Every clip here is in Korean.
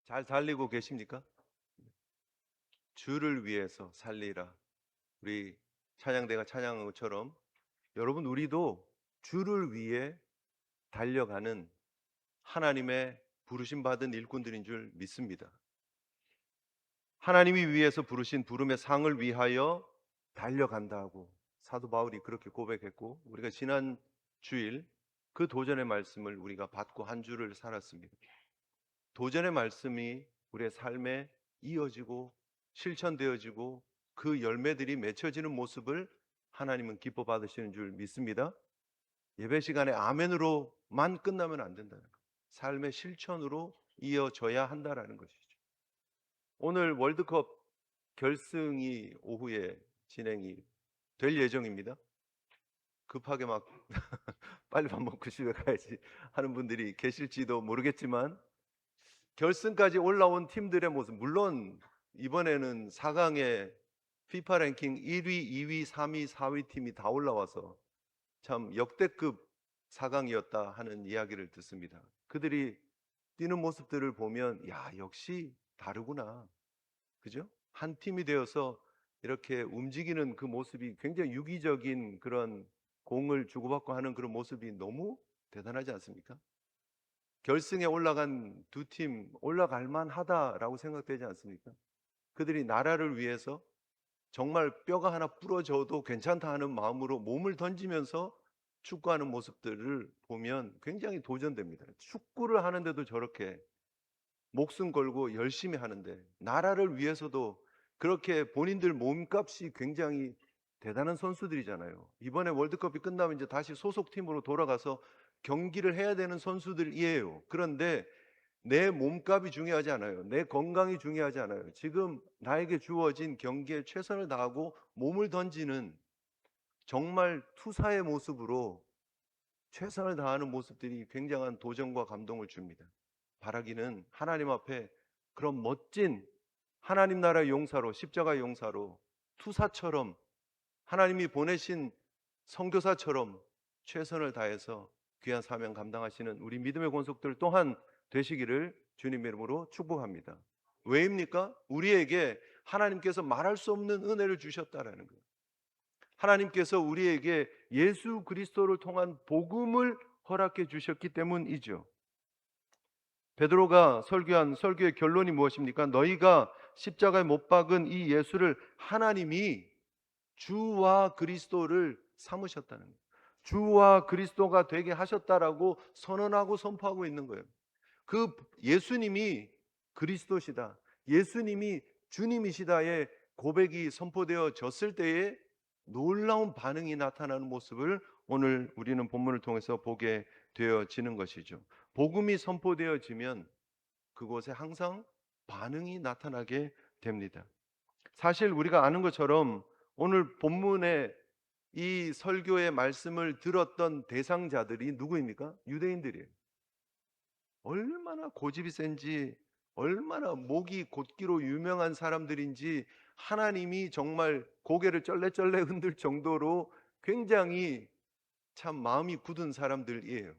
잘 살리고 계십니까? 주를 위해서 살리라. 우리 찬양대가 찬양한 것처럼 여러분 우리도 주를 위해 달려가는 하나님의 부르심 받은 일꾼들인 줄 믿습니다. 하나님이 위해서 부르신 부름의 상을 위하여 달려간다고 사도 바울이 그렇게 고백했고, 우리가 지난 주일 그 도전의 말씀을 우리가 받고 한 주를 살았습니다. 도전의 말씀이 우리의 삶에 이어지고 실천되어지고 그 열매들이 맺혀지는 모습을 하나님은 기뻐 받으시는 줄 믿습니다. 예배 시간에 아멘으로만 끝나면 안 된다는 것, 삶의 실천으로 이어져야 한다는 것이죠. 오늘 월드컵 결승이 오후에 진행이 될 예정입니다. 급하게 막 빨리 밥 먹고 집에 가야지 하는 분들이 계실지도 모르겠지만, 결승까지 올라온 팀들의 모습, 물론 이번에는 4강에 피파 랭킹 1위, 2위, 3위, 4위 팀이 다 올라와서 참 역대급 4강이었다 하는 이야기를 듣습니다. 그들이 뛰는 모습들을 보면 야, 역시 다르구나. 그죠? 한 팀이 되어서 이렇게 움직이는 그 모습이, 굉장히 유기적인 그런 공을 주고받고 하는 그런 모습이 너무 대단하지 않습니까? 결승에 올라간 두 팀 올라갈 만하다라고 생각되지 않습니까? 그들이 나라를 위해서 정말 뼈가 하나 부러져도 괜찮다 하는 마음으로 몸을 던지면서 축구하는 모습들을 보면 굉장히 도전됩니다. 축구를 하는데도 저렇게 목숨 걸고 열심히 하는데, 나라를 위해서도 그렇게 본인들 몸값이 굉장히 대단한 선수들이잖아요. 이번에 월드컵이 끝나면 이제 다시 소속팀으로 돌아가서 경기를 해야 되는 선수들이에요. 그런데 내 몸값이 중요하지 않아요. 내 건강이 중요하지 않아요. 지금 나에게 주어진 경기에 최선을 다하고 몸을 던지는, 정말 투사의 모습으로 최선을 다하는 모습들이 굉장한 도전과 감동을 줍니다. 바라기는 하나님 앞에 그런 멋진 하나님 나라의 용사로, 십자가의 용사로, 투사처럼, 하나님이 보내신 선교사처럼 최선을 다해서 귀한 사명 감당하시는 우리 믿음의 권속들 또한 되시기를 주님의 이름으로 축복합니다. 왜입니까? 우리에게 하나님께서 말할 수 없는 은혜를 주셨다라는 거예요. 하나님께서 우리에게 예수 그리스도를 통한 복음을 허락해 주셨기 때문이죠. 베드로가 설교한 설교의 결론이 무엇입니까? 너희가 십자가에 못 박은 이 예수를 하나님이 주와 그리스도를 삼으셨다는 거예요. 주와 그리스도가 되게 하셨다라고 선언하고 선포하고 있는 거예요. 그 예수님이 그리스도시다, 예수님이 주님이시다의 고백이 선포되어졌을 때에 놀라운 반응이 나타나는 모습을 오늘 우리는 본문을 통해서 보게 되어지는 것이죠. 복음이 선포되어지면 그곳에 항상 반응이 나타나게 됩니다. 사실 우리가 아는 것처럼 오늘 본문의 이 설교의 말씀을 들었던 대상자들이 누구입니까? 유대인들이에요. 얼마나 고집이 센지, 얼마나 목이 곧기로 유명한 사람들인지 하나님이 정말 고개를 쩔레쩔레 흔들 정도로 굉장히 참 마음이 굳은 사람들이에요.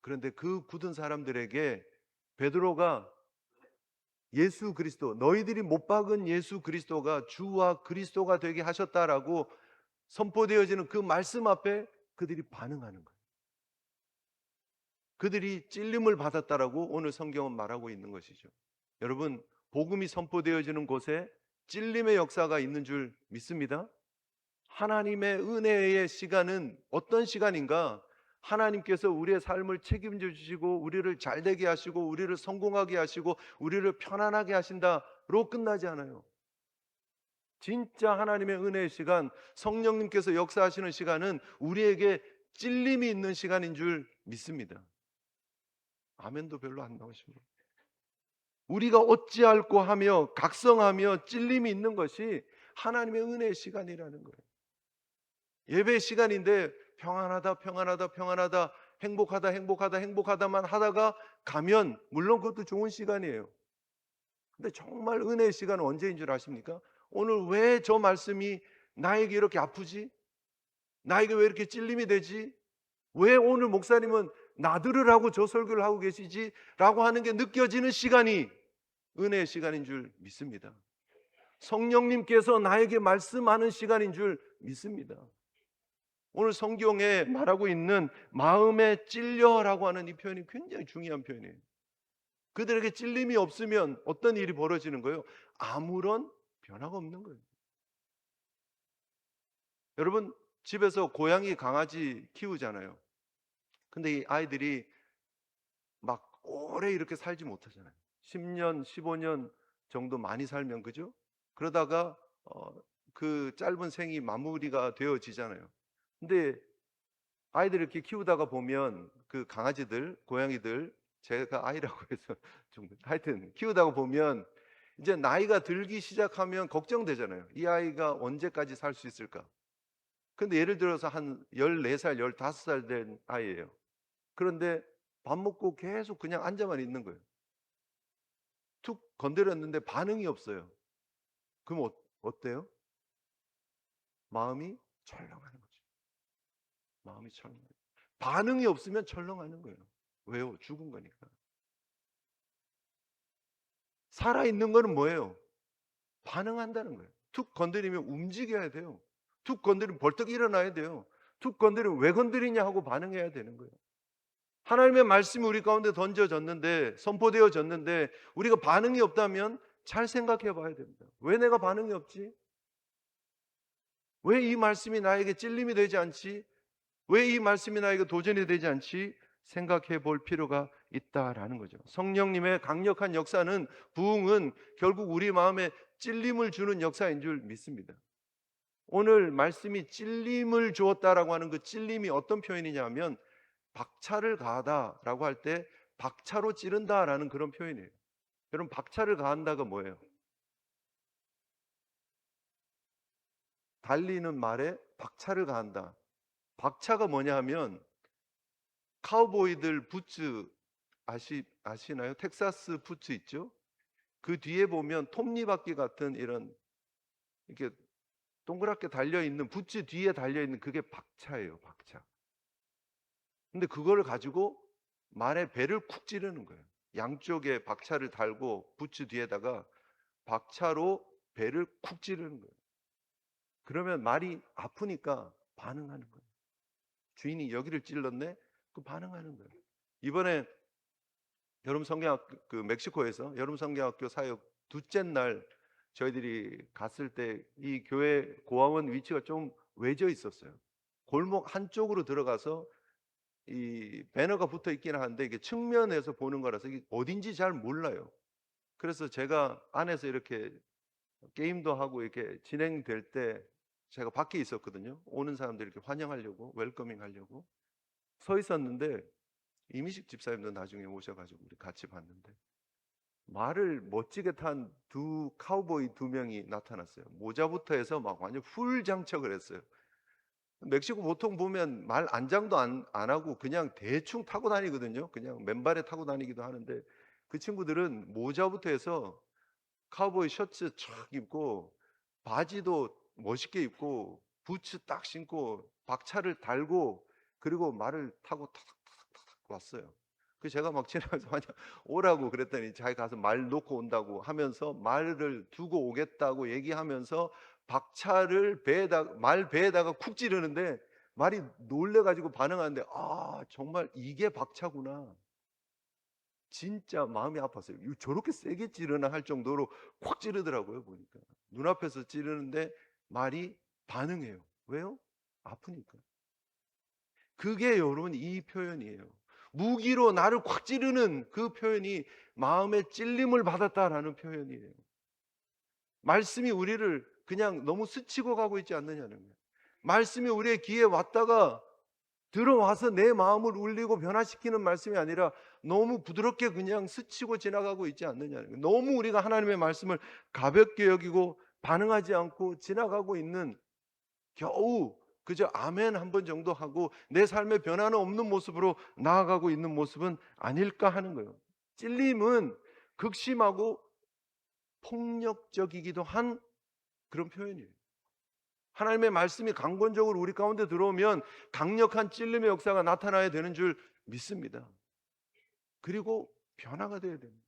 그런데 그 굳은 사람들에게 베드로가 예수 그리스도, 너희들이 못 박은 예수 그리스도가 주와 그리스도가 되게 하셨다라고 선포되어지는 그 말씀 앞에 그들이 반응하는 거예요. 그들이 찔림을 받았다라고 오늘 성경은 말하고 있는 것이죠. 여러분, 복음이 선포되어지는 곳에 찔림의 역사가 있는 줄 믿습니다. 하나님의 은혜의 시간은 어떤 시간인가? 하나님께서 우리의 삶을 책임져 주시고 우리를 잘되게 하시고 우리를 성공하게 하시고 우리를 편안하게 하신다로 끝나지 않아요. 진짜 하나님의 은혜의 시간, 성령님께서 역사하시는 시간은 우리에게 찔림이 있는 시간인 줄 믿습니다. 아멘도 별로 안 나오시고, 우리가 어찌할꼬 하며 각성하며 찔림이 있는 것이 하나님의 은혜의 시간이라는 거예요. 예배 시간인데 평안하다 평안하다 평안하다, 행복하다 행복하다 행복하다만 하다가 가면 물론 그것도 좋은 시간이에요. 근데 정말 은혜의 시간은 언제인 줄 아십니까? 오늘 왜 저 말씀이 나에게 이렇게 아프지? 나에게 왜 이렇게 찔림이 되지? 왜 오늘 목사님은 나들으라고 저 설교를 하고 계시지? 라고 하는 게 느껴지는 시간이 은혜의 시간인 줄 믿습니다. 성령님께서 나에게 말씀하는 시간인 줄 믿습니다. 오늘 성경에 말하고 있는 마음에 찔려라고 하는 이 표현이 굉장히 중요한 표현이에요. 그들에게 찔림이 없으면 어떤 일이 벌어지는 거예요? 아무런 변화가 없는 거예요. 여러분, 집에서 고양이, 강아지 키우잖아요. 근데 이 아이들이 막 오래 이렇게 살지 못하잖아요. 10년, 15년 정도 많이 살면, 그죠? 그러다가 그 짧은 생이 마무리가 되어지잖아요. 근데 아이들 이렇게 키우다가 보면 그 강아지들, 고양이들, 제가 아이라고 해서 좀 하여튼 키우다가 보면 이제 나이가 들기 시작하면 걱정되잖아요. 이 아이가 언제까지 살 수 있을까? 근데 예를 들어서 한 14살, 15살 된 아이예요. 그런데 밥 먹고 계속 그냥 앉아만 있는 거예요. 툭 건드렸는데 반응이 없어요. 그럼 어때요? 마음이 철렁하는 거죠. 마음이 철렁해요. 반응이 없으면 철렁하는 거예요. 왜요? 죽은 거니까. 살아있는 거는 뭐예요? 반응한다는 거예요. 툭 건드리면 움직여야 돼요. 툭 건드리면 벌떡 일어나야 돼요. 툭 건드리면 왜 건드리냐 하고 반응해야 되는 거예요. 하나님의 말씀이 우리 가운데 던져졌는데, 선포되어졌는데 우리가 반응이 없다면 잘 생각해 봐야 됩니다. 왜 내가 반응이 없지? 왜 이 말씀이 나에게 찔림이 되지 않지? 왜 이 말씀이 나에게 도전이 되지 않지? 생각해 볼 필요가 있다라는 거죠. 성령님의 강력한 역사는, 부흥은 결국 우리 마음에 찔림을 주는 역사인 줄 믿습니다. 오늘 말씀이 찔림을 주었다라고 하는 그 찔림이 어떤 표현이냐면 박차를 가하다라고 할 때 박차로 찌른다라는 그런 표현이에요. 여러분, 박차를 가한다가 뭐예요? 달리는 말에 박차를 가한다. 박차가 뭐냐 하면 카우보이들 부츠 아시나요? 텍사스 부츠 있죠? 그 뒤에 보면 톱니바퀴 같은 이런 이렇게 동그랗게 달려 있는 부츠 뒤에 달려 있는 그게 박차예요, 박차. 근데 그거를 가지고 말의 배를 쿡 찌르는 거예요. 양쪽에 박차를 달고 부츠 뒤에다가 박차로 배를 쿡 찌르는 거예요. 그러면 말이 아프니까 반응하는 거예요. 주인이 여기를 찔렀네? 그 반응하는 거예요. 이번에 여름 성경학교, 그 멕시코에서 여름 성경학교 사역 둘째 날 저희들이 갔을 때 이 교회 고아원 위치가 좀 외져 있었어요. 골목 한쪽으로 들어가서 이 배너가 붙어 있긴 한데 이게 측면에서 보는 거라서 이게 어딘지 잘 몰라요. 그래서 제가 안에서 이렇게 게임도 하고 이렇게 진행될 때 제가 밖에 있었거든요. 오는 사람들 이렇게 환영하려고, 웰커밍 하려고 서 있었는데 이미식 집사님도 나중에 오셔가지고 우리 같이 봤는데 말을 멋지게 탄 두 카우보이 두 명이 나타났어요. 모자부터 해서 막 완전 풀 장착을 했어요. 멕시코 보통 보면 말 안장도 안 하고 그냥 대충 타고 다니거든요. 그냥 맨발에 타고 다니기도 하는데 그 친구들은 모자부터 해서 카우보이 셔츠 촥 입고 바지도 멋있게 입고 부츠 딱 신고 박차를 달고 그리고 말을 타고 타닥타닥타닥 왔어요. 그 제가 막 지나가서 오라고 그랬더니 자기 가서 말 놓고 온다고 하면서 말을 두고 오겠다고 얘기하면서 박차를 말 배에다가 쿡 찌르는데 말이 놀래가지고 반응하는데 아 정말 이게 박차구나. 진짜 마음이 아팠어요. 이거 저렇게 세게 찌르나 할 정도로 콱 찌르더라고요, 보니까. 눈앞에서 찌르는데 말이 반응해요. 왜요? 아프니까. 그게 여러분 이 표현이에요. 무기로 나를 콱 찌르는 그 표현이 마음의 찔림을 받았다라는 표현이에요. 말씀이 우리를 그냥 너무 스치고 가고 있지 않느냐는 거예요. 말씀이 우리의 귀에 왔다가 들어와서 내 마음을 울리고 변화시키는 말씀이 아니라 너무 부드럽게 그냥 스치고 지나가고 있지 않느냐는 거예요. 너무 우리가 하나님의 말씀을 가볍게 여기고 반응하지 않고 지나가고 있는, 겨우 그저 아멘 한 번 정도 하고 내 삶의 변화는 없는 모습으로 나아가고 있는 모습은 아닐까 하는 거예요. 찔림은 극심하고 폭력적이기도 한 그런 표현이에요. 하나님의 말씀이 강권적으로 우리 가운데 들어오면 강력한 찔림의 역사가 나타나야 되는 줄 믿습니다. 그리고 변화가 되어야 됩니다.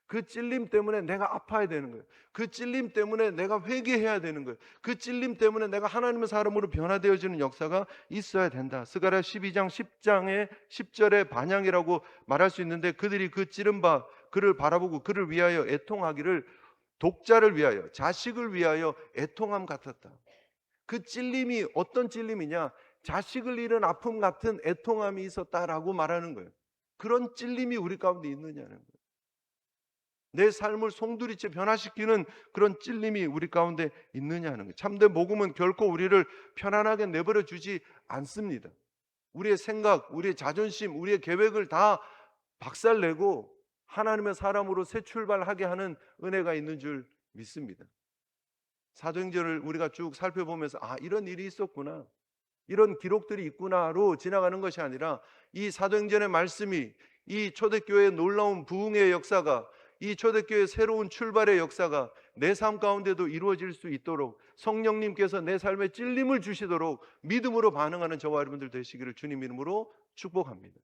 그 찔림 때문에 내가 아파야 되는 거예요. 그 찔림 때문에 내가 회개해야 되는 거예요. 그 찔림 때문에 내가 하나님의 사람으로 변화되어지는 역사가 있어야 된다. 스가랴 12장 10장의 10절의 반향이라고 말할 수 있는데, 그들이 그 찌른 바 그를 바라보고 그를 위하여 애통하기를 독자를 위하여 자식을 위하여 애통함 같았다. 그 찔림이 어떤 찔림이냐? 자식을 잃은 아픔 같은 애통함이 있었다라고 말하는 거예요. 그런 찔림이 우리 가운데 있느냐는 거예요. 내 삶을 송두리째 변화시키는 그런 찔림이 우리 가운데 있느냐는 거예요. 참된 복음은 결코 우리를 편안하게 내버려 주지 않습니다. 우리의 생각, 우리의 자존심, 우리의 계획을 다 박살내고 하나님의 사람으로 새 출발하게 하는 은혜가 있는 줄 믿습니다. 사도행전을 우리가 쭉 살펴보면서 이런 일이 있었구나, 이런 기록들이 있구나로 지나가는 것이 아니라, 이 사도행전의 말씀이, 이 초대교회의 놀라운 부흥의 역사가, 이 초대교회의 새로운 출발의 역사가 내 삶 가운데도 이루어질 수 있도록 성령님께서 내 삶에 찔림을 주시도록 믿음으로 반응하는 저와 여러분들 되시기를 주님 이름으로 축복합니다.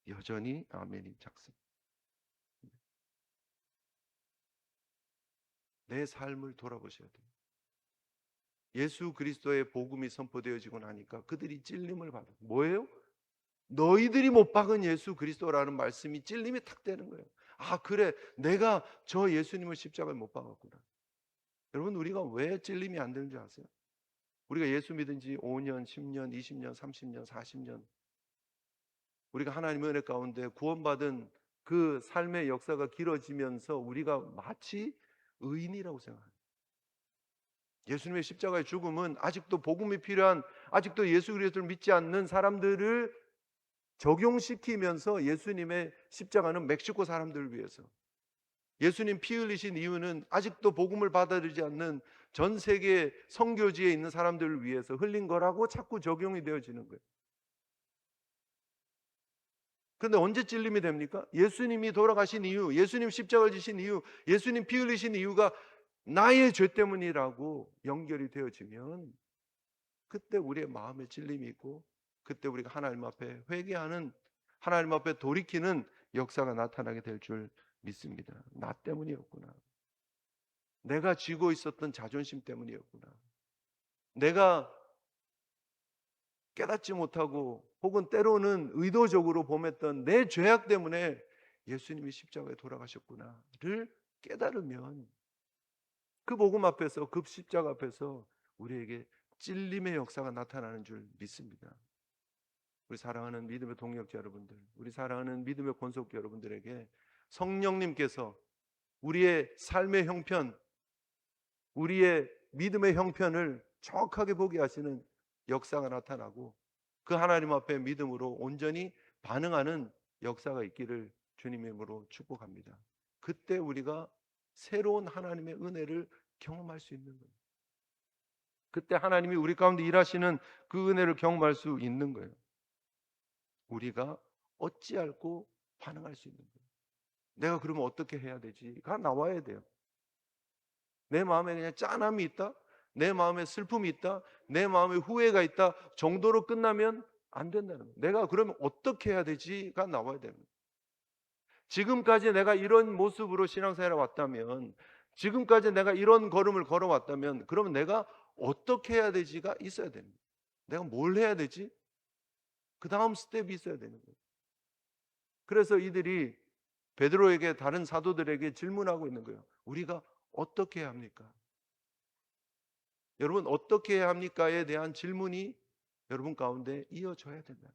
여전히 아멘이 작습니다. 내 삶을 돌아보셔야 돼요. 예수 그리스도의 복음이 선포되어지고 나니까 그들이 찔림을 받아요. 뭐예요? 너희들이 못 박은 예수 그리스도라는 말씀이 찔림이 탁 되는 거예요. 그래, 내가 저 예수님을 십자가에 못 박았구나. 여러분, 우리가 왜 찔림이 안 되는 줄 아세요? 우리가 예수 믿은 지 5년, 10년, 20년, 30년, 40년, 우리가 하나님의 은혜 가운데 구원받은 그 삶의 역사가 길어지면서 우리가 마치 의인이라고 생각합니다. 예수님의 십자가의 죽음은 아직도 복음이 필요한, 아직도 예수 그리스도를 믿지 않는 사람들을 적용시키면서, 예수님의 십자가는 멕시코 사람들을 위해서, 예수님 피 흘리신 이유는 아직도 복음을 받아들이지 않는 전 세계 선교지에 있는 사람들을 위해서 흘린 거라고 자꾸 적용이 되어지는 거예요. 그런데 언제 찔림이 됩니까? 예수님이 돌아가신 이유, 예수님 십자가를 지신 이유, 예수님 피 흘리신 이유가 나의 죄 때문이라고 연결이 되어지면, 그때 우리의 마음에 찔림이 있고, 그때 우리가 하나님 앞에 회개하는, 하나님 앞에 돌이키는 역사가 나타나게 될 줄 믿습니다. 나 때문이었구나. 내가 쥐고 있었던 자존심 때문이었구나. 내가 깨닫지 못하고 혹은 때로는 의도적으로 범했던 내 죄악 때문에 예수님이 십자가에 돌아가셨구나를 깨달으면, 그 복음 앞에서, 그 십자가 앞에서 우리에게 찔림의 역사가 나타나는 줄 믿습니다. 우리 사랑하는 믿음의 동역자 여러분들, 우리 사랑하는 믿음의 권속자 여러분들에게 성령님께서 우리의 삶의 형편, 우리의 믿음의 형편을 정확하게 보게 하시는 역사가 나타나고, 그 하나님 앞에 믿음으로 온전히 반응하는 역사가 있기를 주님의 이름으로 축복합니다. 그때 우리가 새로운 하나님의 은혜를 경험할 수 있는 거예요. 그때 하나님이 우리 가운데 일하시는 그 은혜를 경험할 수 있는 거예요. 우리가 어찌할고 반응할 수 있는 거예요. 내가 그러면 어떻게 해야 되지가 나와야 돼요. 내 마음에 그냥 짠함이 있다, 내 마음에 슬픔이 있다, 내 마음에 후회가 있다 정도로 끝나면 안 된다는 거예요. 내가 그러면 어떻게 해야 되지가 나와야 됩니다. 지금까지 내가 이런 모습으로 신앙생활에 왔다면, 지금까지 내가 이런 걸음을 걸어왔다면, 그러면 내가 어떻게 해야 되지가 있어야 됩니다. 내가 뭘 해야 되지? 그 다음 스텝이 있어야 되는 거예요. 그래서 이들이 베드로에게, 다른 사도들에게 질문하고 있는 거예요. 우리가 어떻게 해야 합니까? 여러분, 어떻게 해야 합니까에 대한 질문이 여러분 가운데 이어져야 된다.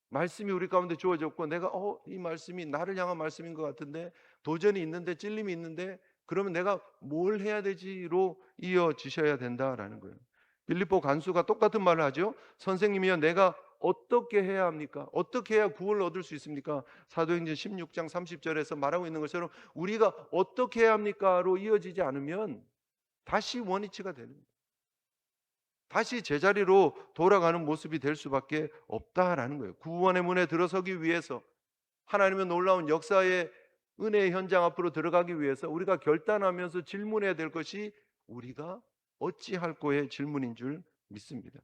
말씀이 우리 가운데 주어졌고, 내가 이 말씀이 나를 향한 말씀인 것 같은데, 도전이 있는데, 찔림이 있는데, 그러면 내가 뭘 해야 되지로 이어지셔야 된다라는 거예요. 빌립보 간수가 똑같은 말을 하죠. 선생님이여, 내가 어떻게 해야 합니까? 어떻게 해야 구원을 얻을 수 있습니까? 사도행전 16장 30절에서 말하고 있는 것처럼 우리가 어떻게 해야 합니까로 이어지지 않으면 다시 원위치가 되는 거예요. 다시 제자리로 돌아가는 모습이 될 수밖에 없다라는 거예요. 구원의 문에 들어서기 위해서, 하나님의 놀라운 역사의 은혜의 현장 앞으로 들어가기 위해서 우리가 결단하면서 질문해야 될 것이 우리가 어찌할 거의 질문인 줄 믿습니다.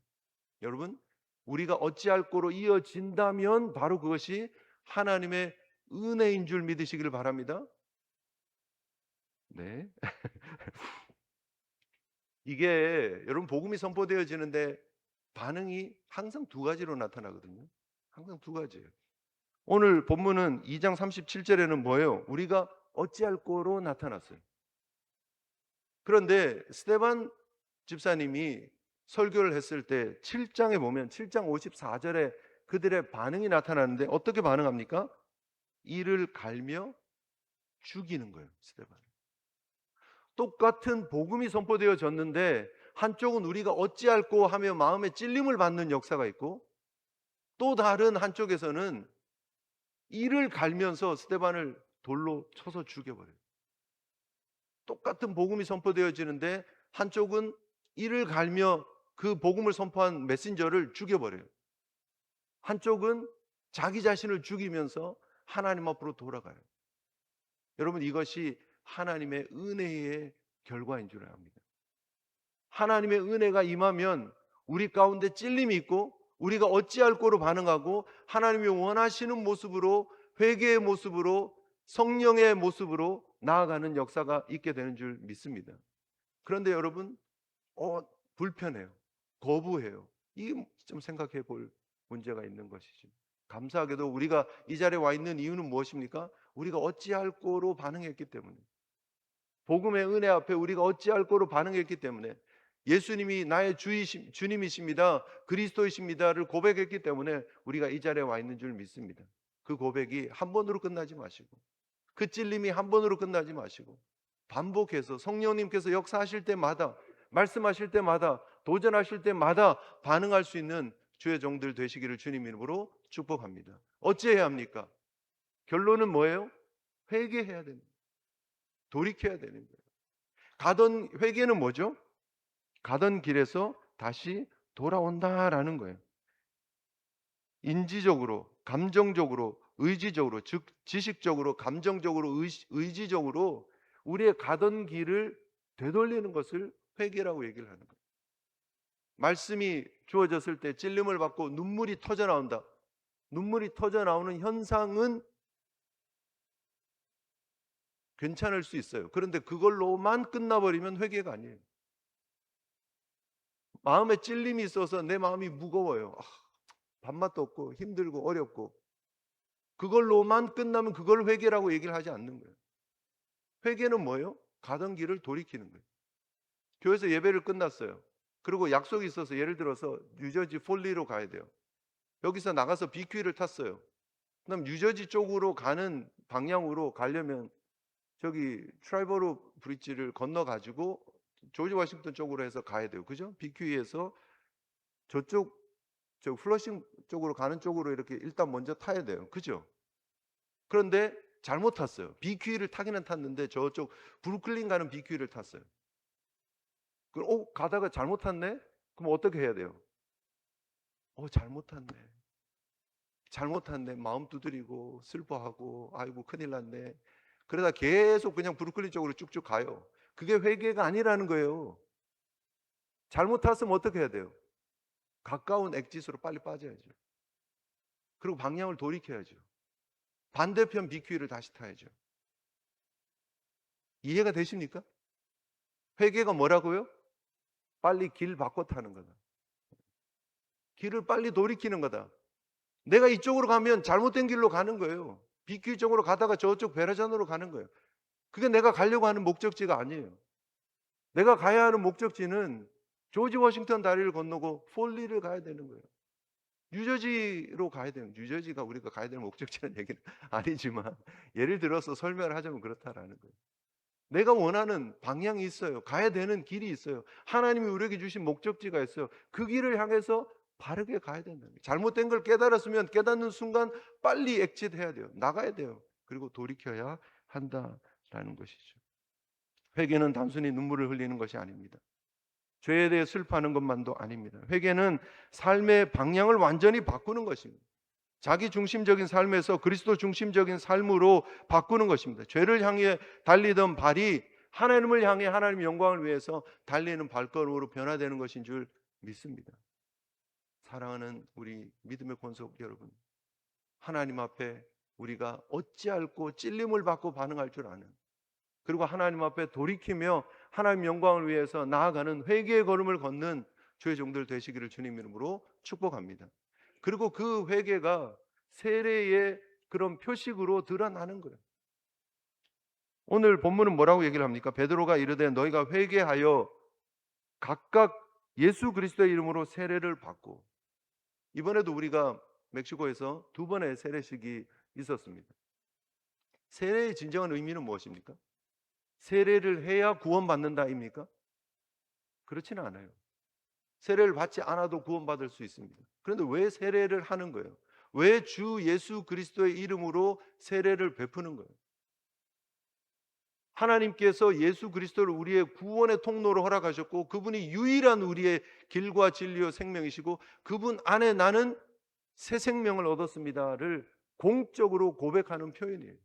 여러분, 우리가 어찌할 거로 이어진다면 바로 그것이 하나님의 은혜인 줄 믿으시길 바랍니다. 네. 이게 여러분 복음이 선포되어지는데 반응이 항상 두 가지로 나타나거든요. 항상 두 가지예요. 오늘 본문은 2장 37절에는 뭐예요? 우리가 어찌할 거로 나타났어요. 그런데 스데반 집사님이 설교를 했을 때 7장에 보면 7장 54절에 그들의 반응이 나타나는데 어떻게 반응합니까? 이를 갈며 죽이는 거예요. 스데반. 똑같은 복음이 선포되어졌는데 한쪽은 우리가 어찌할꼬 하며 마음에 찔림을 받는 역사가 있고 또 다른 한쪽에서는 이를 갈면서 스데반을 돌로 쳐서 죽여버려요. 똑같은 복음이 선포되어지는데 한쪽은 이를 갈며 그 복음을 선포한 메신저를 죽여버려요. 한쪽은 자기 자신을 죽이면서 하나님 앞으로 돌아가요. 여러분 이것이 하나님의 은혜의 결과인 줄 압니다. 하나님의 은혜가 임하면 우리 가운데 찔림이 있고 우리가 어찌할 거로 반응하고 하나님이 원하시는 모습으로 회개의 모습으로 성령의 모습으로 나아가는 역사가 있게 되는 줄 믿습니다. 그런데 여러분 불편해요. 거부해요. 이게 좀 생각해 볼 문제가 있는 것이죠. 감사하게도 우리가 이 자리에 와 있는 이유는 무엇입니까? 우리가 어찌할 거로 반응했기 때문에 복음의 은혜 앞에 우리가 어찌할 거로 반응했기 때문에 예수님이 나의 주님이십니다. 그리스도이십니다를 고백했기 때문에 우리가 이 자리에 와 있는 줄 믿습니다. 그 고백이 한 번으로 끝나지 마시고 그 찔림이 한 번으로 끝나지 마시고 반복해서 성령님께서 역사하실 때마다 말씀하실 때마다 도전하실 때마다 반응할 수 있는 주의 종들 되시기를 주님 이름으로 축복합니다. 어찌해야 합니까? 결론은 뭐예요? 회개해야 됩니다. 돌이켜야 되는 거예요. 가던 회개는 뭐죠? 가던 길에서 다시 돌아온다라는 거예요. 인지적으로, 감정적으로, 의지적으로, 즉 지식적으로, 감정적으로, 의지적으로 우리의 가던 길을 되돌리는 것을 회개라고 얘기를 하는 거예요. 말씀이 주어졌을 때 찔림을 받고 눈물이 터져 나온다. 눈물이 터져 나오는 현상은 괜찮을 수 있어요. 그런데 그걸로만 끝나버리면 회개가 아니에요. 마음에 찔림이 있어서 내 마음이 무거워요. 밥맛도 없고 힘들고 어렵고 그걸로만 끝나면 그걸 회개라고 얘기를 하지 않는 거예요. 회개는 뭐예요? 가던 길을 돌이키는 거예요. 교회에서 예배를 끝났어요. 그리고 약속이 있어서 예를 들어서 뉴저지 폴리로 가야 돼요. 여기서 나가서 BQ를 탔어요. 그럼 뉴저지 쪽으로 가는 방향으로 가려면 저기 트라이버로 브릿지를 건너 가지고 조지 워싱턴 쪽으로 해서 가야 돼요. 그죠? BQ에서 저쪽 저 플러싱 쪽으로 가는 쪽으로 이렇게 일단 먼저 타야 돼요. 그죠? 그런데 잘못 탔어요. BQ를 타기는 탔는데 저쪽 브루클린 가는 BQ를 탔어요. 그럼 가다가 잘못 탔네? 그럼 어떻게 해야 돼요? 잘못 탔네. 잘못 탔네. 마음 두드리고 슬퍼하고 아이고 큰일 났네. 그러다 계속 그냥 브루클린 쪽으로 쭉쭉 가요. 그게 회개가 아니라는 거예요. 잘못 탔으면 어떻게 해야 돼요? 가까운 엑짓으로 빨리 빠져야죠. 그리고 방향을 돌이켜야죠. 반대편 BQ를 다시 타야죠. 이해가 되십니까? 회개가 뭐라고요? 빨리 길 바꿔 타는 거다. 길을 빨리 돌이키는 거다. 내가 이쪽으로 가면 잘못된 길로 가는 거예요. BQ 쪽으로 가다가 저쪽 베라잔으로 가는 거예요. 그게 내가 가려고 하는 목적지가 아니에요. 내가 가야 하는 목적지는 조지 워싱턴 다리를 건너고 폴리를 가야 되는 거예요. 뉴저지로 가야 되는, 뉴저지가 우리가 가야 되는 목적지는 얘기는 아니지만 예를 들어서 설명을 하자면 그렇다라는 거예요. 내가 원하는 방향이 있어요. 가야 되는 길이 있어요. 하나님이 우리에게 주신 목적지가 있어요. 그 길을 향해서 바르게 가야 된다는 거예요. 잘못된 걸 깨달았으면 깨닫는 순간 빨리 엑짓해야 돼요. 나가야 돼요. 그리고 돌이켜야 한다라는 것이죠. 회개는 단순히 눈물을 흘리는 것이 아닙니다. 죄에 대해 슬퍼하는 것만도 아닙니다. 회개는 삶의 방향을 완전히 바꾸는 것입니다. 자기 중심적인 삶에서 그리스도 중심적인 삶으로 바꾸는 것입니다. 죄를 향해 달리던 발이 하나님을 향해 하나님의 영광을 위해서 달리는 발걸음으로 변화되는 것인 줄 믿습니다. 사랑하는 우리 믿음의 권속 여러분, 하나님 앞에 우리가 어찌할꼬 찔림을 받고 반응할 줄 아는, 그리고 하나님 앞에 돌이키며 하나님 영광을 위해서 나아가는 회개의 걸음을 걷는 주의 종들 되시기를 주님 이름으로 축복합니다. 그리고 그 회개가 세례의 그런 표식으로 드러나는 거예요. 오늘 본문은 뭐라고 얘기를 합니까? 베드로가 이르되 너희가 회개하여 각각 예수 그리스도의 이름으로 세례를 받고, 이번에도 우리가 멕시코에서 두 번의 세례식이 있었습니다. 세례의 진정한 의미는 무엇입니까? 세례를 해야 구원받는다입니까? 그렇지는 않아요. 세례를 받지 않아도 구원받을 수 있습니다. 그런데 왜 세례를 하는 거예요? 왜 주 예수 그리스도의 이름으로 세례를 베푸는 거예요? 하나님께서 예수 그리스도를 우리의 구원의 통로로 허락하셨고, 그분이 유일한 우리의 길과 진리와 생명이시고, 그분 안에 나는 새 생명을 얻었습니다를 공적으로 고백하는 표현이에요.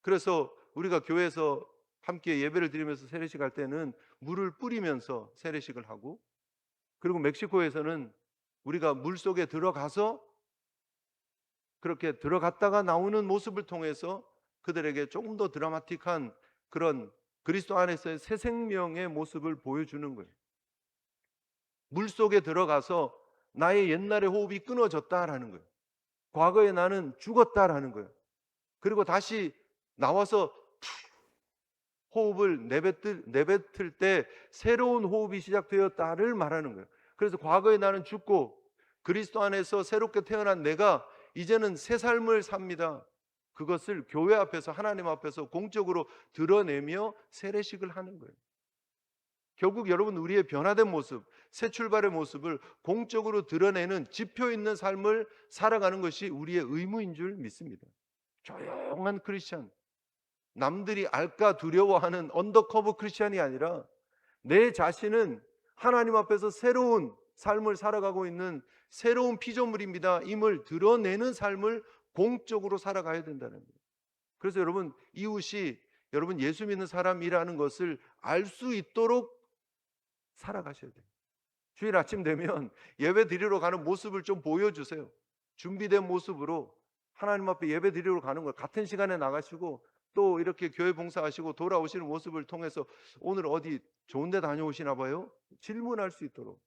그래서 우리가 교회에서 함께 예배를 드리면서 세례식 할 때는 물을 뿌리면서 세례식을 하고, 그리고 멕시코에서는 우리가 물 속에 들어가서 그렇게 들어갔다가 나오는 모습을 통해서 그들에게 조금 더 드라마틱한 그런 그리스도 안에서의 새 생명의 모습을 보여주는 거예요. 물 속에 들어가서 나의 옛날의 호흡이 끊어졌다라는 거예요. 과거에 나는 죽었다라는 거예요. 그리고 다시 나와서 호흡을 내뱉을 때 새로운 호흡이 시작되었다를 말하는 거예요. 그래서 과거에 나는 죽고 그리스도 안에서 새롭게 태어난 내가 이제는 새 삶을 삽니다. 그것을 교회 앞에서, 하나님 앞에서 공적으로 드러내며 세례식을 하는 거예요. 결국 여러분, 우리의 변화된 모습, 새 출발의 모습을 공적으로 드러내는 지표 있는 삶을 살아가는 것이 우리의 의무인 줄 믿습니다. 조용한 크리스찬, 남들이 알까 두려워하는 언더커버 크리스찬이 아니라 내 자신은 하나님 앞에서 새로운 삶을 살아가고 있는 새로운 피조물입니다 임을 드러내는 삶을 공적으로 살아가야 된다는 거예요. 그래서 여러분, 이웃이 여러분 예수 믿는 사람이라는 것을 알 수 있도록 살아가셔야 돼요. 주일 아침 되면 예배 드리러 가는 모습을 좀 보여주세요. 준비된 모습으로 하나님 앞에 예배 드리러 가는 걸 같은 시간에 나가시고, 또 이렇게 교회 봉사하시고 돌아오시는 모습을 통해서 오늘 어디 좋은 데 다녀오시나 봐요? 질문할 수 있도록.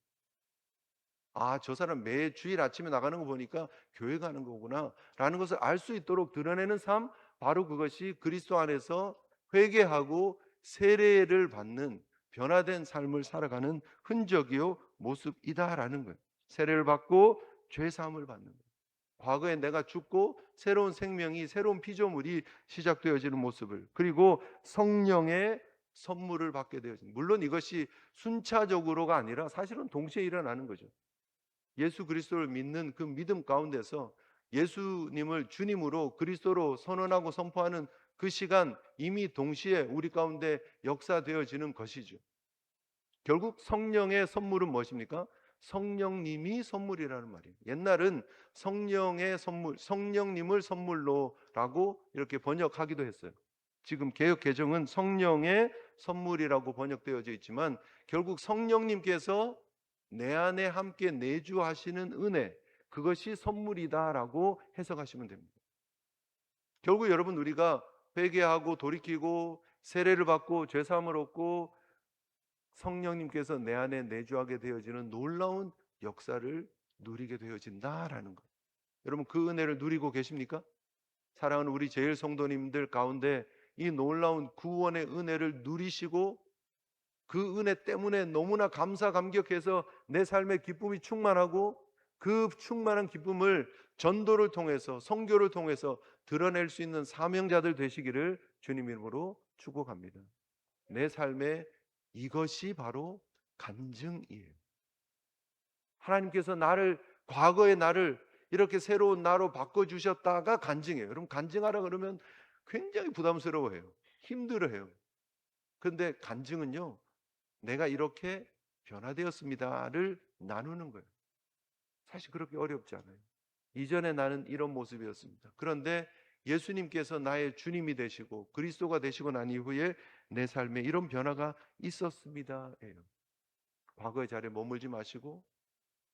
아, 저 사람 매 주일 아침에 나가는 거 보니까 교회 가는 거구나 라는 것을 알 수 있도록 드러내는 삶, 바로 그것이 그리스도 안에서 회개하고 세례를 받는 변화된 삶을 살아가는 흔적이요 모습이다라는 거예요. 세례를 받고 죄 사함을 받는 거예요. 과거에 내가 죽고 새로운 생명이, 새로운 피조물이 시작되어지는 모습을, 그리고 성령의 선물을 받게 되어진, 물론 이것이 순차적으로가 아니라 사실은 동시에 일어나는 거죠. 예수 그리스도를 믿는 그 믿음 가운데서 예수님을 주님으로 그리스도로 선언하고 선포하는 그 시간, 이미 동시에 우리 가운데 역사되어지는 것이죠. 결국 성령의 선물은 무엇입니까? 성령님이 선물이라는 말이에요. 옛날은 성령의 선물, 성령님을 선물로라고 이렇게 번역하기도 했어요. 지금 개역 개정은 성령의 선물이라고 번역되어져 있지만, 결국 성령님께서 내 안에 함께 내주하시는 은혜, 그것이 선물이다라고 해석하시면 됩니다. 결국 여러분, 우리가 회개하고 돌이키고 세례를 받고 죄사함을 얻고 성령님께서 내 안에 내주하게 되어지는 놀라운 역사를 누리게 되어진다라는 것. 여러분, 그 은혜를 누리고 계십니까? 사랑하는 우리 제일 성도님들 가운데 이 놀라운 구원의 은혜를 누리시고, 그 은혜 때문에 너무나 감사 감격해서 내 삶의 기쁨이 충만하고, 그 충만한 기쁨을 전도를 통해서, 선교를 통해서 드러낼 수 있는 사명자들 되시기를 주님 이름으로 축복합니다. 내 삶에 이것이 바로 간증이에요. 하나님께서 나를, 과거의 나를 이렇게 새로운 나로 바꿔주셨다가 간증이에요. 여러분, 간증하라 그러면 굉장히 부담스러워해요. 힘들어해요. 그런데 간증은요, 내가 이렇게 변화되었습니다를 나누는 거예요. 사실 그렇게 어렵지 않아요. 이전에 나는 이런 모습이었습니다. 그런데 예수님께서 나의 주님이 되시고 그리스도가 되시고 난 이후에 내 삶에 이런 변화가 있었습니다예요. 과거의 자리에 머물지 마시고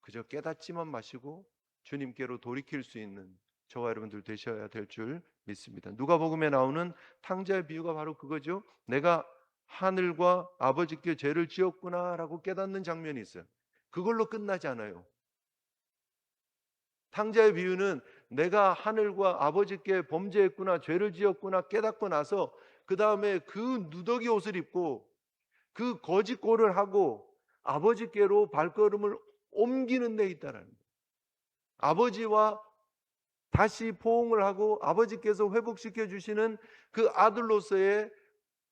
그저 깨닫지만 마시고 주님께로 돌이킬 수 있는 저와 여러분들 되셔야 될 줄 믿습니다. 누가복음에 나오는 탕자의 비유가 바로 그거죠. 내가 하늘과 아버지께 죄를 지었구나라고 깨닫는 장면이 있어요. 그걸로 끝나지 않아요. 탕자의 비유는 내가 하늘과 아버지께 범죄했구나, 죄를 지었구나 깨닫고 나서 그 다음에 그 누더기 옷을 입고 그 거짓 꼴을 하고 아버지께로 발걸음을 옮기는 데 있다라는 거예요. 아버지와 다시 포옹을 하고 아버지께서 회복시켜 주시는 그 아들로서의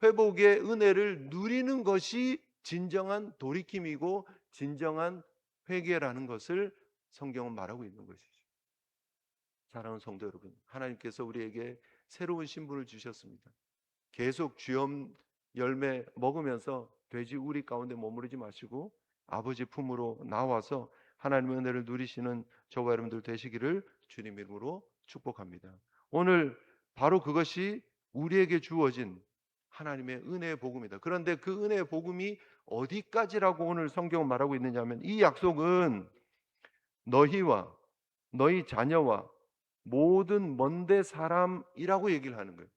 회복의 은혜를 누리는 것이 진정한 돌이킴이고 진정한 회개라는 것을 성경은 말하고 있는 것이죠. 사랑하는 성도 여러분, 하나님께서 우리에게 새로운 신분을 주셨습니다. 계속 주염 열매 먹으면서 돼지 우리 가운데 머무르지 마시고 아버지 품으로 나와서 하나님의 은혜를 누리시는 저와 여러분들 되시기를 주님 이름으로 축복합니다. 오늘 바로 그것이 우리에게 주어진 하나님의 은혜의 복음이다. 그런데 그 은혜의 복음이 어디까지라고 오늘 성경은 말하고 있느냐면 이 약속은 너희와 너희 자녀와 모든 먼데 사람이라고 얘기를 하는 거예요.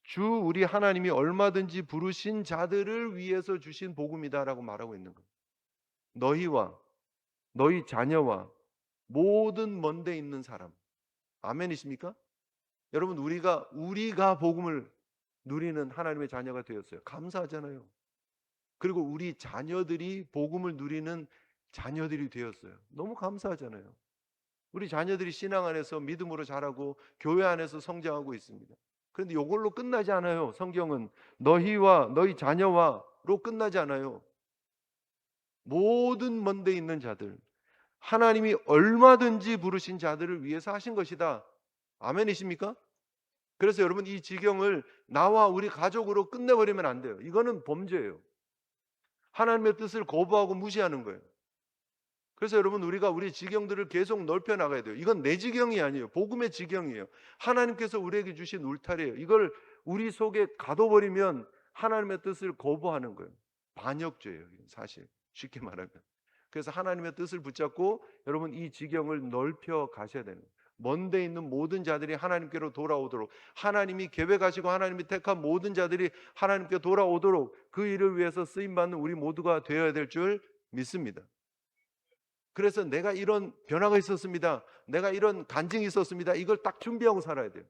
주 우리 하나님이 얼마든지 부르신 자들을 위해서 주신 복음이다라고 말하고 있는 거예요. 너희와 너희 자녀와 모든 먼데 있는 사람. 아멘이십니까? 여러분 우리가 복음을 누리는 하나님의 자녀가 되었어요. 감사하잖아요. 그리고 우리 자녀들이 복음을 누리는 자녀들이 되었어요. 너무 감사하잖아요. 우리 자녀들이 신앙 안에서 믿음으로 자라고 교회 안에서 성장하고 있습니다. 그런데 이걸로 끝나지 않아요. 성경은 너희와 너희 자녀와로 끝나지 않아요. 모든 먼데 있는 자들, 하나님이 얼마든지 부르신 자들을 위해서 하신 것이다. 아멘이십니까? 그래서 여러분 이 지경을 나와 우리 가족으로 끝내버리면 안 돼요. 이거는 범죄예요. 하나님의 뜻을 거부하고 무시하는 거예요. 그래서 여러분 우리가 우리 지경들을 계속 넓혀 나가야 돼요. 이건 내 지경이 아니에요. 복음의 지경이에요. 하나님께서 우리에게 주신 울타리예요. 이걸 우리 속에 가둬버리면 하나님의 뜻을 거부하는 거예요. 반역죄예요. 사실 쉽게 말하면. 그래서 하나님의 뜻을 붙잡고 여러분 이 지경을 넓혀 가셔야 되는 거예요. 먼데 있는 모든 자들이 하나님께로 돌아오도록 하나님이 계획하시고 하나님이 택한 모든 자들이 하나님께 돌아오도록 그 일을 위해서 쓰임받는 우리 모두가 되어야 될 줄 믿습니다. 그래서 내가 이런 변화가 있었습니다. 내가 이런 간증이 있었습니다. 이걸 딱 준비하고 살아야 돼요.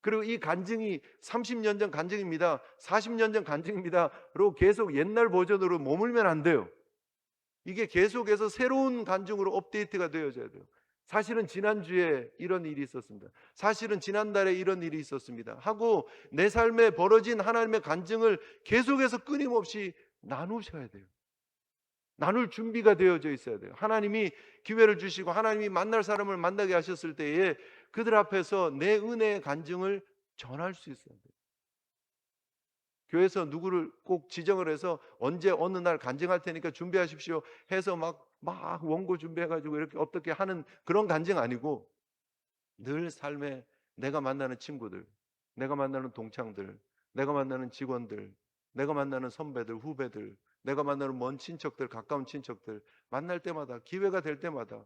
그리고 이 간증이 30년 전 간증입니다. 40년 전 간증입니다로 계속 옛날 버전으로 머물면 안 돼요. 이게 계속해서 새로운 간증으로 업데이트가 되어져야 돼요. 사실은 지난주에 이런 일이 있었습니다. 사실은 지난달에 이런 일이 있었습니다. 하고 내 삶에 벌어진 하나님의 간증을 계속해서 끊임없이 나누셔야 돼요. 나눌 준비가 되어져 있어야 돼요. 하나님이 기회를 주시고 하나님이 만날 사람을 만나게 하셨을 때에 그들 앞에서 내 은혜의 간증을 전할 수 있어야 돼요. 교회에서 누구를 꼭 지정을 해서 언제 어느 날 간증할 테니까 준비하십시오 해서 막 원고 준비해가지고 이렇게 어떻게 하는 그런 간증 아니고 늘 삶에 내가 만나는 친구들, 내가 만나는 동창들, 내가 만나는 직원들, 내가 만나는 선배들, 후배들, 내가 만나는 먼 친척들, 가까운 친척들 만날 때마다 기회가 될 때마다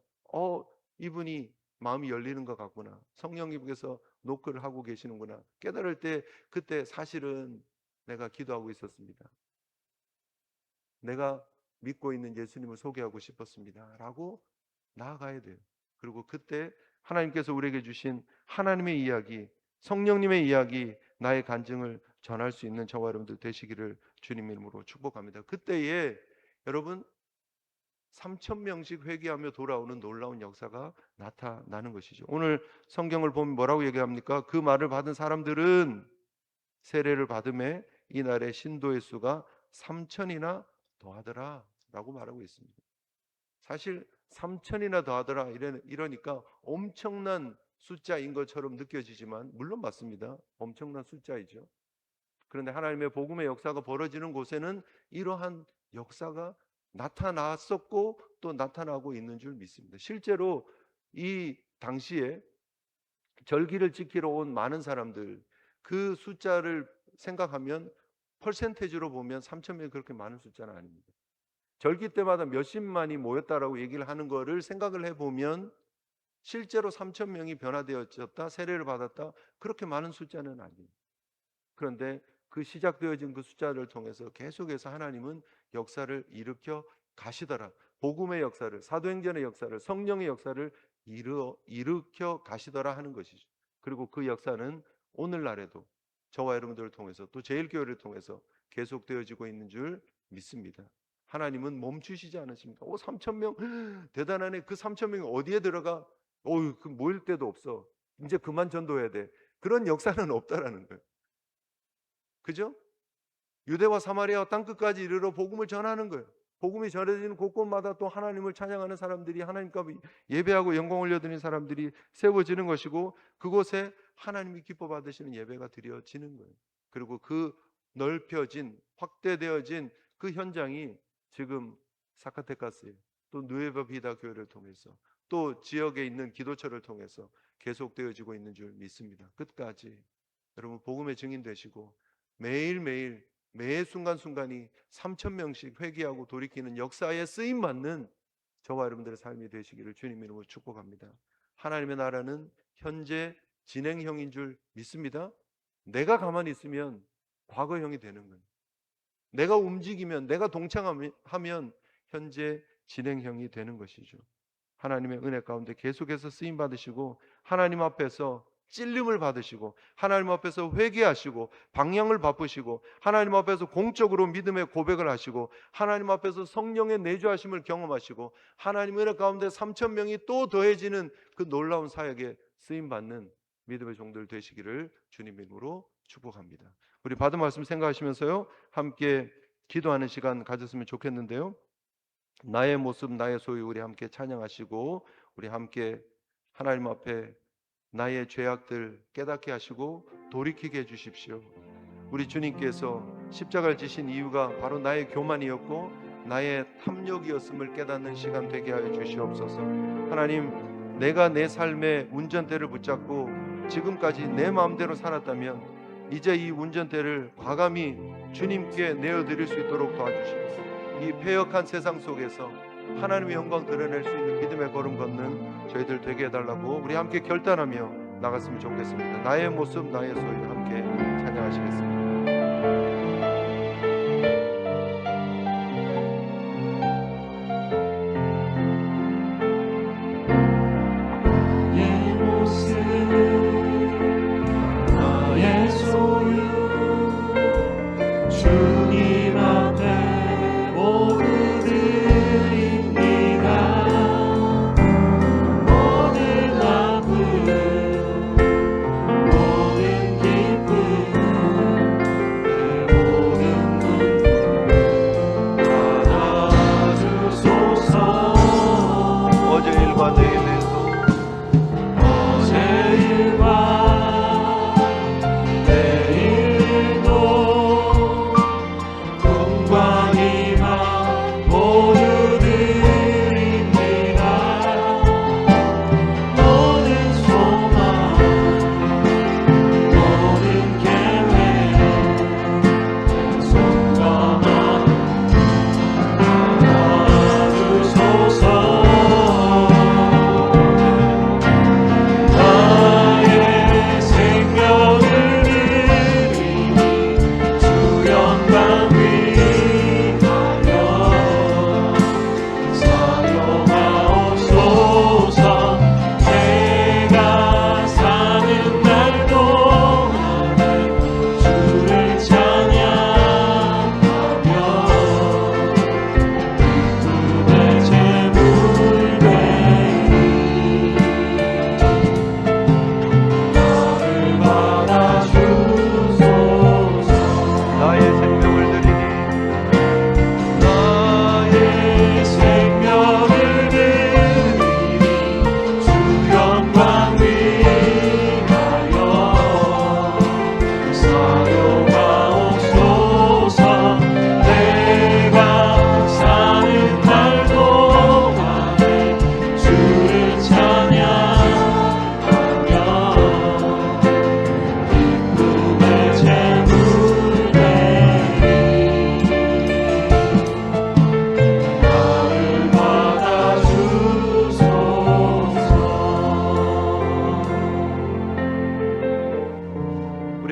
이분이 마음이 열리는 것 같구나. 성령님께서 노크를 하고 계시는구나. 깨달을 때 그때 사실은 내가 기도하고 있었습니다. 내가 믿고 있는 예수님을 소개하고 싶었습니다. 라고 나아가야 돼요. 그리고 그때 하나님께서 우리에게 주신 하나님의 이야기, 성령님의 이야기, 나의 간증을 전할 수 있는 저와 여러분들 되시기를 주님 이름으로 축복합니다. 그때에 여러분 3,000명씩 회개하며 돌아오는 놀라운 역사가 나타나는 것이죠. 오늘 성경을 보면 뭐라고 얘기합니까? 그 말을 받은 사람들은 세례를 받음에 이날의 신도의 수가 3,000이나 더하더라 라고 말하고 있습니다. 사실 3,000이나 더하더라 이러니까 엄청난 숫자인 것처럼 느껴지지만 물론 맞습니다. 엄청난 숫자이죠. 그런데 하나님의 복음의 역사가 벌어지는 곳에는 이러한 역사가 나타났었고 또 나타나고 있는 줄 믿습니다. 실제로 이 당시에 절기를 지키러 온 많은 사람들 그 숫자를 생각하면 퍼센테이지로 보면 3,000명이 그렇게 많은 숫자는 아닙니다. 절기 때마다 몇십만이 모였다라고 얘기를 하는 거를 생각을 해보면 실제로 3천 명이 변화되어졌다, 세례를 받았다, 그렇게 많은 숫자는 아니에요. 그런데 그 시작되어진 그 숫자를 통해서 계속해서 하나님은 역사를 일으켜 가시더라. 복음의 역사를, 사도행전의 역사를, 성령의 역사를 일으켜 가시더라 하는 것이죠. 그리고 그 역사는 오늘날에도 저와 여러분들을 통해서, 또 제일교회를 통해서 계속되어지고 있는 줄 믿습니다. 하나님은 멈추시지 않으십니다. 3천 명 대단하네. 그 3천 명이 어디에 들어가? 그 모일 데도 없어. 이제 그만 전도해야 돼. 그런 역사는 없다라는 거예요. 그죠? 유대와 사마리아 땅끝까지 이르러 복음을 전하는 거예요. 복음이 전해지는 곳곳마다 또 하나님을 찬양하는 사람들이, 하나님과 예배하고 영광 올려드리는 사람들이 세워지는 것이고, 그곳에 하나님이 기뻐 받으시는 예배가 드려지는 거예요. 그리고 그 넓혀진, 확대되어진 그 현장이 지금 사카테카스에, 또 누에바 비다 교회를 통해서, 또 지역에 있는 기도처를 통해서 계속되어지고 있는 줄 믿습니다. 끝까지 여러분 복음의 증인 되시고, 매일매일 매 순간순간이 3천 명씩 회개하고 돌이키는 역사에 쓰임받는 저와 여러분들의 삶이 되시기를 주님 이름으로 축복합니다. 하나님의 나라는 현재 진행형인 줄 믿습니다. 내가 가만히 있으면 과거형이 되는 거예요. 내가 움직이면, 내가 동참하면 현재 진행형이 되는 것이죠. 하나님의 은혜 가운데 계속해서 쓰임 받으시고, 하나님 앞에서 찔림을 받으시고, 하나님 앞에서 회개하시고, 방향을 바꾸시고, 하나님 앞에서 공적으로 믿음의 고백을 하시고, 하나님 앞에서 성령의 내주하심을 경험하시고, 하나님의 은혜 가운데 3천 명이 또 더해지는 그 놀라운 사역에 쓰임받는 믿음의 종들 되시기를 주님 이름으로 축복합니다. 우리 받은 말씀 생각하시면서요, 함께 기도하는 시간 가졌으면 좋겠는데요. 나의 모습 나의 소유, 우리 함께 찬양하시고, 우리 함께 하나님 앞에 나의 죄악들 깨닫게 하시고 돌이키게 해주십시오. 우리 주님께서 십자가를 지신 이유가 바로 나의 교만이었고 나의 탐욕이었음을 깨닫는 시간 되게 하여 주시옵소서. 하나님, 내가 내 삶의 운전대를 붙잡고 지금까지 내 마음대로 살았다면 이제 이 운전대를 과감히 주님께 내어드릴 수 있도록 도와주시고, 이 패역한 세상 속에서 하나님의 영광 드러낼 수 있는 믿음의 걸음 걷는 저희들 되게 해달라고 우리 함께 결단하며 나갔으면 좋겠습니다. 나의 모습 나의 소유 함께 찬양하시겠습니다.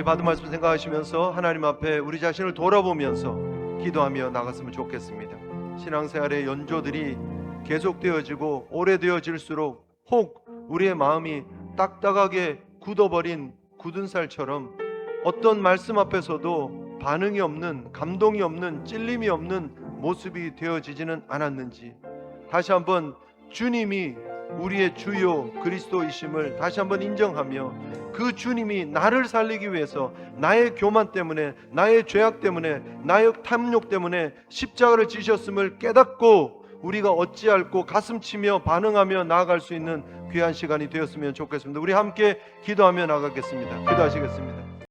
우리 받은 말씀 생각하시면서 하나님 앞에 우리 자신을 돌아보면서 기도하며 나갔으면 좋겠습니다. 신앙생활의 연조들이 계속되어지고 오래되어질수록 혹 우리의 마음이 딱딱하게 굳어버린 굳은 살처럼 어떤 말씀 앞에서도 반응이 없는, 감동이 없는, 찔림이 없는 모습이 되어지지는 않았는지 다시 한번 주님이 우리의 주요 그리스도이심을 다시 한번 인정하며 그 주님이 나를 살리기 위해서 나의 교만 때문에, 나의 죄악 때문에, 나의 탐욕 때문에 십자가를 지셨음을 깨닫고 우리가 어찌할꼬 가슴치며 반응하며 나아갈 수 있는 귀한 시간이 되었으면 좋겠습니다. 우리 함께 기도하며 나가겠습니다. 기도하시겠습니다.